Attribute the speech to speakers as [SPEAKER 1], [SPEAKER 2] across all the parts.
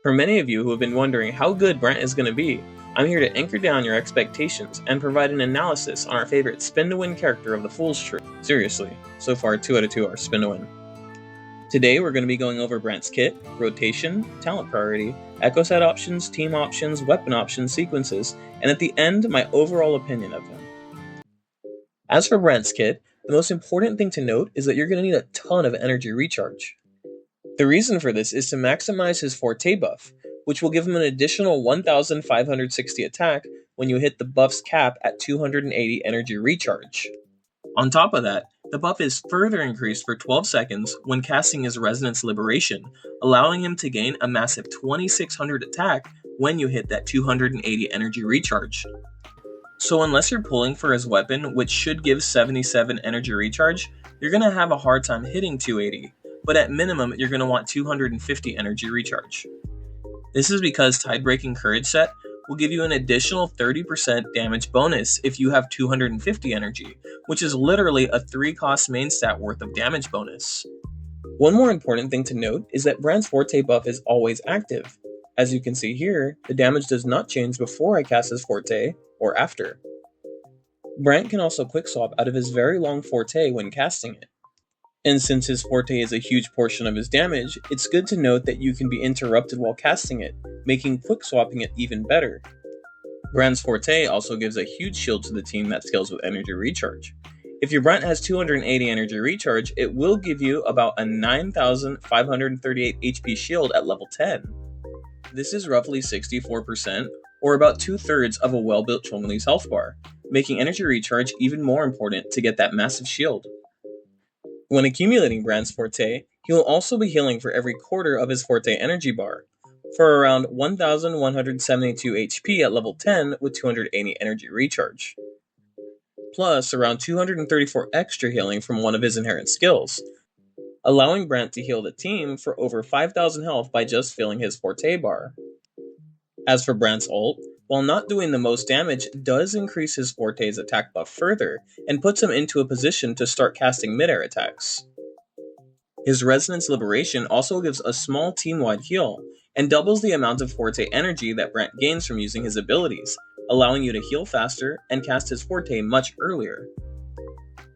[SPEAKER 1] For many of you who have been wondering how good Brant is going to be, I'm here to anchor down your expectations and provide an analysis on our favorite spin-to-win character of the Fool's Tree. Seriously, so far 2 out of 2 are spin-to-win. Today we're going to be going over Brant's kit, rotation, talent priority, echo set options, team options, weapon options, sequences, and at the end, my overall opinion of him. As for Brant's kit, the most important thing to note is that you're going to need a ton of energy recharge. The reason for this is to maximize his Forte buff, which will give him an additional 1560 attack when you hit the buff's cap at 280 energy recharge. On top of that, the buff is further increased for 12 seconds when casting his Resonance Liberation, allowing him to gain a massive 2600 attack when you hit that 280 energy recharge. So unless you're pulling for his weapon, which should give 77 energy recharge, you're going to have a hard time hitting 280, but at minimum you're going to want 250 energy recharge. This is because Tidebreaking Courage set will give you an additional 30% damage bonus if you have 250 energy, which is literally a 3-cost main stat worth of damage bonus. One more important thing to note is that Brant's Forte buff is always active. As you can see here, the damage does not change before I cast his Forte or after. Brant can also quick swap out of his very long Forte when casting it. And since his Forte is a huge portion of his damage, it's good to note that you can be interrupted while casting it, making quick swapping it even better. Brant's Forte also gives a huge shield to the team that scales with energy recharge. If your Brant has 280 energy recharge, it will give you about a 9538 HP shield at level 10. This is roughly 64%, or about 2/3 of a well-built Chong-Li's health bar, making energy recharge even more important to get that massive shield. When accumulating Brant's Forte, he will also be healing for every quarter of his Forte energy bar, for around 1172 HP at level 10 with 280 energy recharge, plus around 234 extra healing from one of his inherent skills, allowing Brant to heal the team for over 5000 health by just filling his Forte bar. As for Brant's ult, while not doing the most damage, does increase his Forte's attack buff further, and puts him into a position to start casting mid-air attacks. His Resonance Liberation also gives a small team-wide heal, and doubles the amount of Forte energy that Brant gains from using his abilities, allowing you to heal faster and cast his Forte much earlier.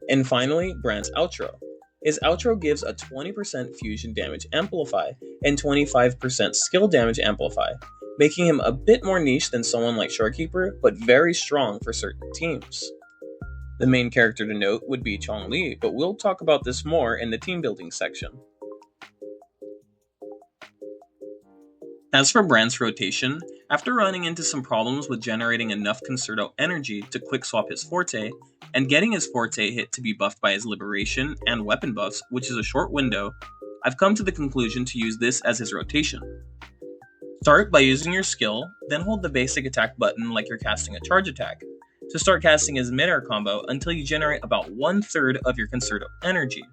[SPEAKER 1] And finally, Brant's Outro. His Outro gives a 20% fusion damage amplify and 25% skill damage amplify, making him a bit more niche than someone like Shorekeeper, but very strong for certain teams. The main character to note would be Chong-Li, but we'll talk about this more in the team building section. As for Brant's rotation, after running into some problems with generating enough Concerto energy to quick swap his Forte, and getting his Forte hit to be buffed by his Liberation and weapon buffs, which is a short window, I've come to the conclusion to use this as his rotation. Start by using your skill, then hold the basic attack button like you're casting a charge attack, to start casting his mid-air combo until you generate about 1/3 of your Concerto energy.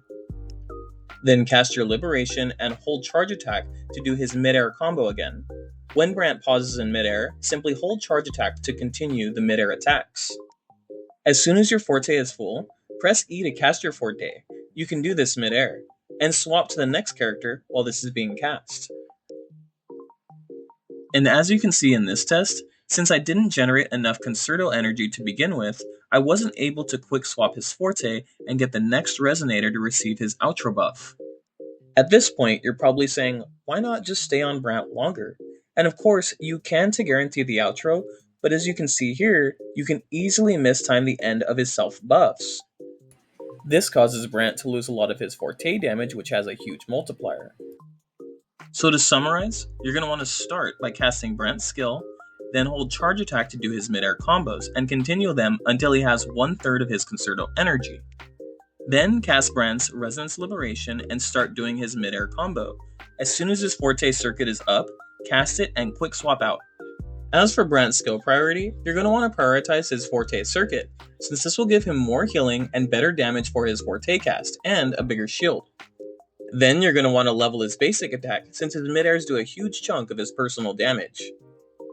[SPEAKER 1] Then cast your Liberation and hold charge attack to do his mid-air combo again. When Brant pauses in mid-air, simply hold charge attack to continue the mid-air attacks. As soon as your Forte is full, press E to cast your Forte. You can do this mid-air, and swap to the next character while this is being cast. And as you can see in this test, since I didn't generate enough Concerto energy to begin with, I wasn't able to quick swap his Forte and get the next Resonator to receive his Outro buff. At this point, you're probably saying, why not just stay on Brant longer? And of course, you can to guarantee the Outro, but as you can see here, you can easily mistime the end of his self buffs. This causes Brant to lose a lot of his Forte damage, which has a huge multiplier. So to summarize, you're going to want to start by casting Brant's skill, then hold charge attack to do his mid-air combos, and continue them until he has 1/3 of his Concerto energy. Then cast Brant's Resonance Liberation and start doing his mid-air combo. As soon as his Forte circuit is up, cast it and quick swap out. As for Brant's skill priority, you're going to want to prioritize his Forte circuit, since this will give him more healing and better damage for his Forte cast, and a bigger shield. Then you're going to want to level his basic attack, since his mid-airs do a huge chunk of his personal damage.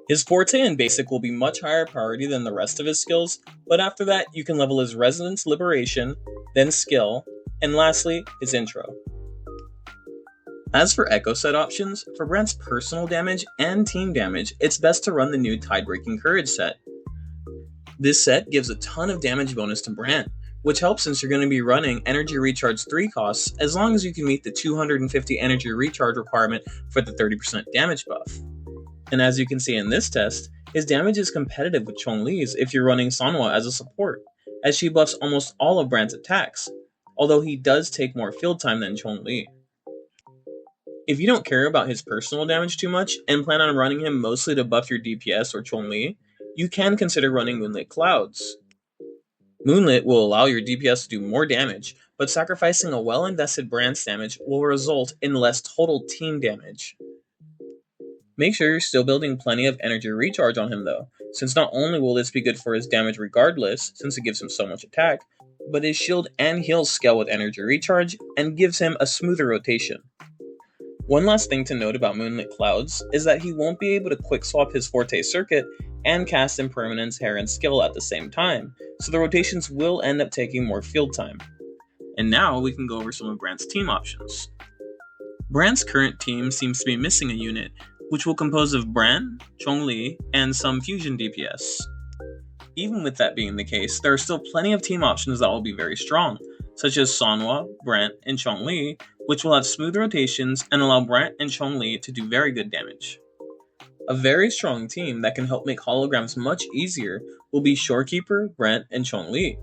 [SPEAKER 1] His Forte and basic will be much higher priority than the rest of his skills, but after that you can level his Resonance Liberation, then skill, and lastly, his intro. As for Echo set options, for Brant's personal damage and team damage, it's best to run the new Tide-Breaking Courage set. This set gives a ton of damage bonus to Brant, which helps since you're going to be running Energy Recharge 3 costs as long as you can meet the 250 Energy Recharge requirement for the 30% damage buff. And as you can see in this test, his damage is competitive with Chong-Li's if you're running Sanhua as a support, as she buffs almost all of Brant's attacks, although he does take more field time than Chong-Li. If you don't care about his personal damage too much and plan on running him mostly to buff your DPS or Chong-Li, you can consider running Moonlit Clouds. Moonlit will allow your DPS to do more damage, but sacrificing a well-invested Brant's damage will result in less total team damage. Make sure you're still building plenty of energy recharge on him though, since not only will this be good for his damage regardless, since it gives him so much attack, but his shield and heals scale with energy recharge and gives him a smoother rotation. One last thing to note about Moonlit Clouds is that he won't be able to quick swap his Forte circuit and cast Impermanence, Hair, and Skill at the same time, so the rotations will end up taking more field time. And now we can go over some of Brant's team options. Brant's current team seems to be missing a unit, which will compose of Brant, Chong-Li, and some fusion DPS. Even with that being the case, there are still plenty of team options that will be very strong, such as Sanhua, Brant, and Chong-Li, which will have smooth rotations and allow Brant and Chong-Li to do very good damage. A very strong team that can help make holograms much easier will be Shorekeeper, Brant, and Chong-Li.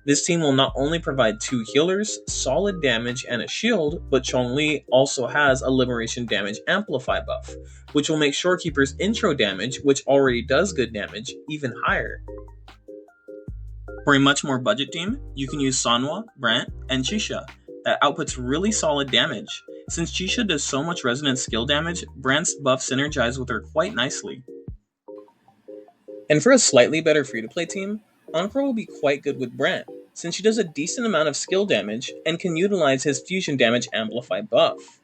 [SPEAKER 1] This team will not only provide 2 healers, solid damage, and a shield, but Chong-Li also has a Liberation Damage Amplify buff, which will make Shorekeeper's intro damage, which already does good damage, even higher. For a much more budget team, you can use Sanhua, Brant, and Chisha, that outputs really solid damage. Since Chisha does so much resonant skill damage, Brant's buff synergize with her quite nicely. And for a slightly better free-to-play team, Encore will be quite good with Brant, since she does a decent amount of skill damage and can utilize his Fusion Damage Amplify buff.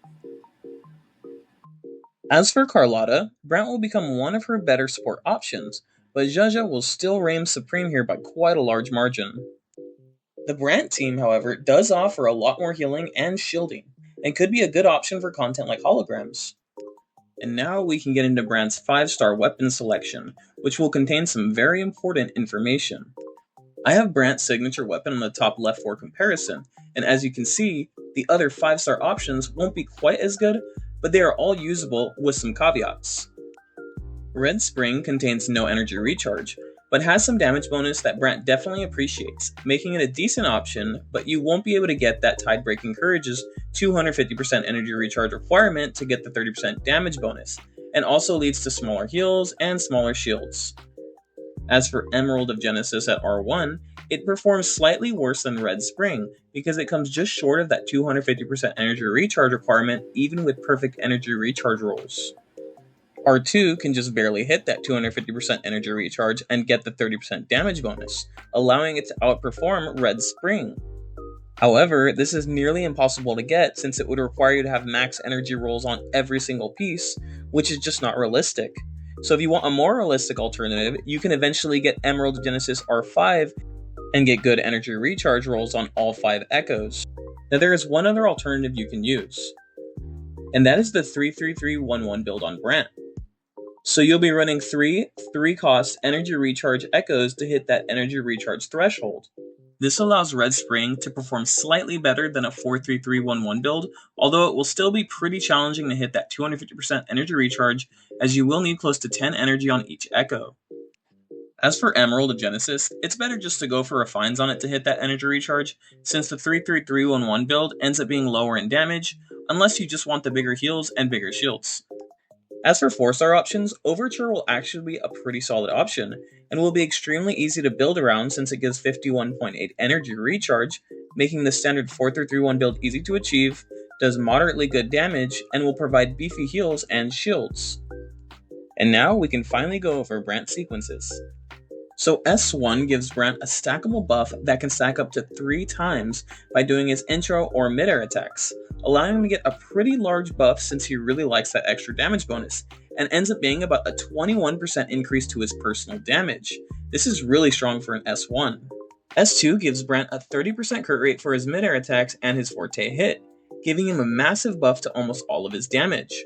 [SPEAKER 1] As for Carlotta, Brant will become one of her better support options, but Jaja will still reign supreme here by quite a large margin. The Brant team, however, does offer a lot more healing and shielding, and could be a good option for content like holograms. And now we can get into Brant's 5-star weapon selection, which will contain some very important information. I have Brant's signature weapon on the top left for comparison, and as you can see, the other 5-star options won't be quite as good, but they are all usable with some caveats. Red Spring contains no energy recharge, but has some damage bonus that Brant definitely appreciates, making it a decent option, but you won't be able to get that Tide-Breaking Courage's 250% energy recharge requirement to get the 30% damage bonus, and also leads to smaller heals and smaller shields. As for Emerald of Genesis at R1, it performs slightly worse than Red Spring, because it comes just short of that 250% energy recharge requirement even with perfect energy recharge rolls. R2 can just barely hit that 250% energy recharge and get the 30% damage bonus, allowing it to outperform Red Spring. However, this is nearly impossible to get since it would require you to have max energy rolls on every single piece, which is just not realistic. So if you want a more realistic alternative, you can eventually get Emerald of Genesis R5 and get good energy recharge rolls on all 5 echoes. Now there is one other alternative you can use, and that is the 3-3-3-1-1 build on Brant. So you'll be running 3 3-cost energy recharge echoes to hit that energy recharge threshold. This allows Red Spring to perform slightly better than a 4-3-3-1-1 build, although it will still be pretty challenging to hit that 250% energy recharge, as you will need close to 10 energy on each echo. As for Emerald of Genesis, it's better just to go for refines on it to hit that energy recharge, since the 3-3-3-1-1 build ends up being lower in damage, unless you just want the bigger heals and bigger shields. As for 4-star options, Overture will actually be a pretty solid option, and will be extremely easy to build around since it gives 51.8 energy recharge, making the standard 4-3-3-1 build easy to achieve, does moderately good damage, and will provide beefy heals and shields. And now we can finally go over Brant sequences. So S1 gives Brant a stackable buff that can stack up to 3 times by doing his intro or mid-air attacks, allowing him to get a pretty large buff since he really likes that extra damage bonus, and ends up being about a 21% increase to his personal damage. This is really strong for an S1. S2 gives Brant a 30% crit rate for his mid-air attacks and his Forte hit, giving him a massive buff to almost all of his damage.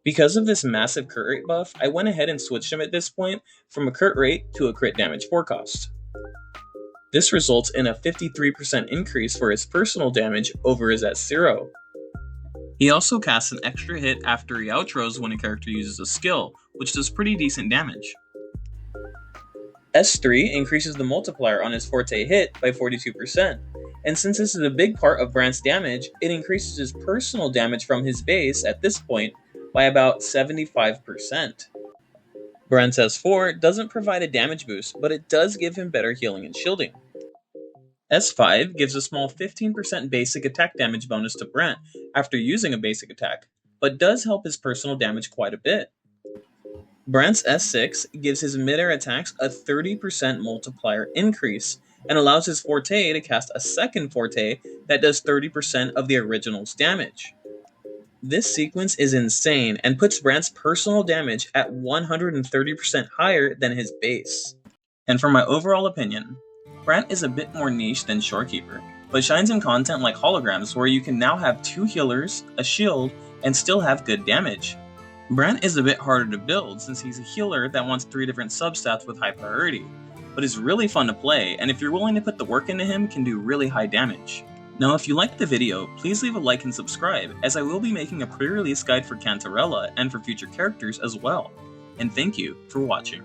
[SPEAKER 1] Because of this massive crit rate buff, I went ahead and switched him at this point from a crit rate to a crit damage forecast. This results in a 53% increase for his personal damage over his S0. He also casts an extra hit after he outros when a character uses a skill, which does pretty decent damage. S3 increases the multiplier on his Forte hit by 42%, and since this is a big part of Brant's damage, it increases his personal damage from his base at this point by about 75%. Brant's S4 doesn't provide a damage boost, but it does give him better healing and shielding. S5 gives a small 15% basic attack damage bonus to Brant after using a basic attack, but does help his personal damage quite a bit. Brant's S6 gives his mid-air attacks a 30% multiplier increase, and allows his Forte to cast a second Forte that does 30% of the original's damage. This sequence is insane and puts Brant's personal damage at 130% higher than his base. And for my overall opinion, Brant is a bit more niche than Shorekeeper, but shines in content like holograms where you can now have 2 healers, a shield, and still have good damage. Brant is a bit harder to build since he's a healer that wants 3 different substats with high priority, but is really fun to play, and if you're willing to put the work into him, can do really high damage. Now if you liked the video, please leave a like and subscribe, as I will be making a pre-release guide for Cantarella and for future characters as well. And thank you for watching.